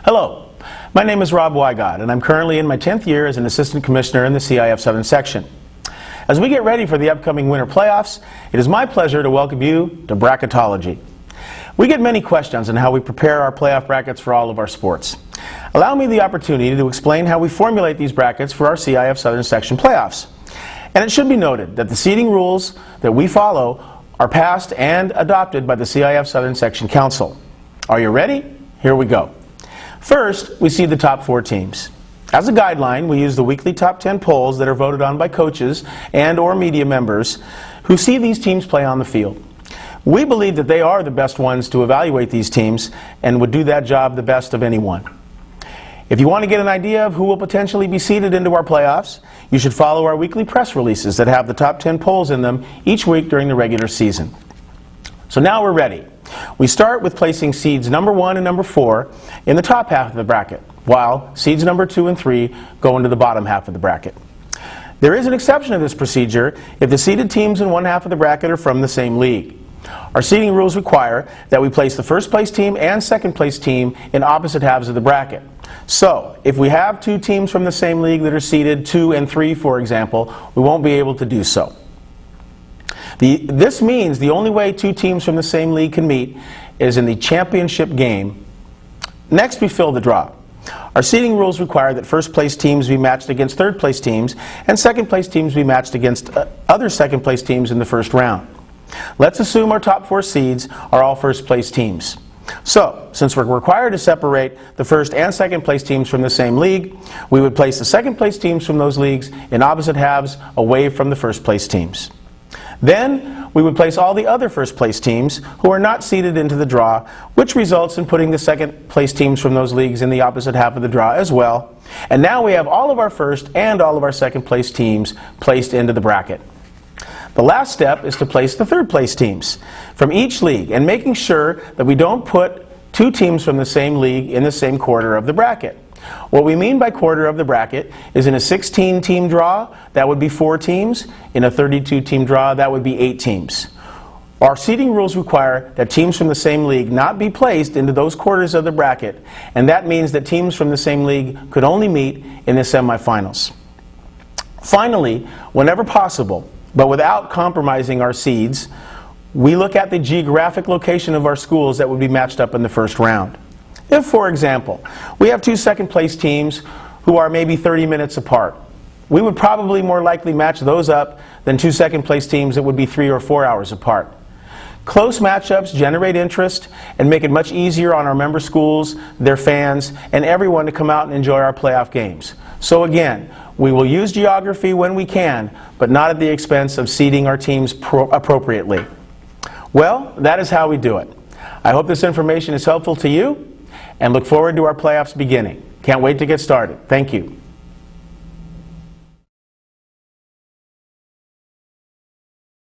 Hello, my name is Rob Wygod, and I'm currently in my 10th year as an Assistant Commissioner in the CIF-Southern section. As we get ready for the upcoming winter playoffs, it is my pleasure to welcome you to Bracketology. We get many questions on how we prepare our playoff brackets for all of our sports. Allow me the opportunity to explain how we formulate these brackets for our CIF-Southern section playoffs. And it should be noted that the seeding rules that we follow are passed and adopted by the CIF-Southern Section Council. Are you ready? Here we go. First, we seed the top 4 teams. As a guideline, we use the weekly top 10 polls that are voted on by coaches and/or media members who see these teams play on the field. We believe that they are the best ones to evaluate these teams and would do that job the best of anyone. If you want to get an idea of who will potentially be seeded into our playoffs, you should follow our weekly press releases that have the top 10 polls in them each week during the regular season. So now we're ready. We start with placing seeds number 1 and number 4 in the top half of the bracket, while seeds number 2 and 3 go into the bottom half of the bracket. There is an exception to this procedure if the seeded teams in one half of the bracket are from the same league. Our seeding rules require that we place the first place team and second place team in opposite halves of the bracket. So, if we have 2 teams from the same league that are seeded 2 and 3, for example, we won't be able to do so. This means the only way 2 teams from the same league can meet is in the championship game. Next, we fill the draw. Our seeding rules require that first place teams be matched against third place teams and second place teams be matched against other second place teams in the first round. Let's assume our top 4 seeds are all first place teams. So, since we're required to separate the first and second place teams from the same league, we would place the second place teams from those leagues in opposite halves away from the first place teams. Then, we would place all the other first place teams who are not seeded into the draw, which results in putting the second place teams from those leagues in the opposite half of the draw as well. And now we have all of our first and all of our second place teams placed into the bracket. The last step is to place the third place teams from each league and making sure that we don't put 2 teams from the same league in the same quarter of the bracket. What we mean by quarter of the bracket is in a 16-team draw, that would be 4 teams. In a 32-team draw, that would be 8 teams. Our seeding rules require that teams from the same league not be placed into those quarters of the bracket, and that means that teams from the same league could only meet in the semifinals. Finally, whenever possible, but without compromising our seeds, we look at the geographic location of our schools that would be matched up in the first round. If, for example, we have 2 second place teams who are maybe 30 minutes apart, we would probably more likely match those up than 2 second place teams that would be 3 or 4 hours apart. Close matchups generate interest and make it much easier on our member schools, their fans, and everyone to come out and enjoy our playoff games. So again, we will use geography when we can, but not at the expense of seeding our teams appropriately. Well, that is how we do it. I hope this information is helpful to you, and look forward to our playoffs beginning. Can't wait to get started. Thank you.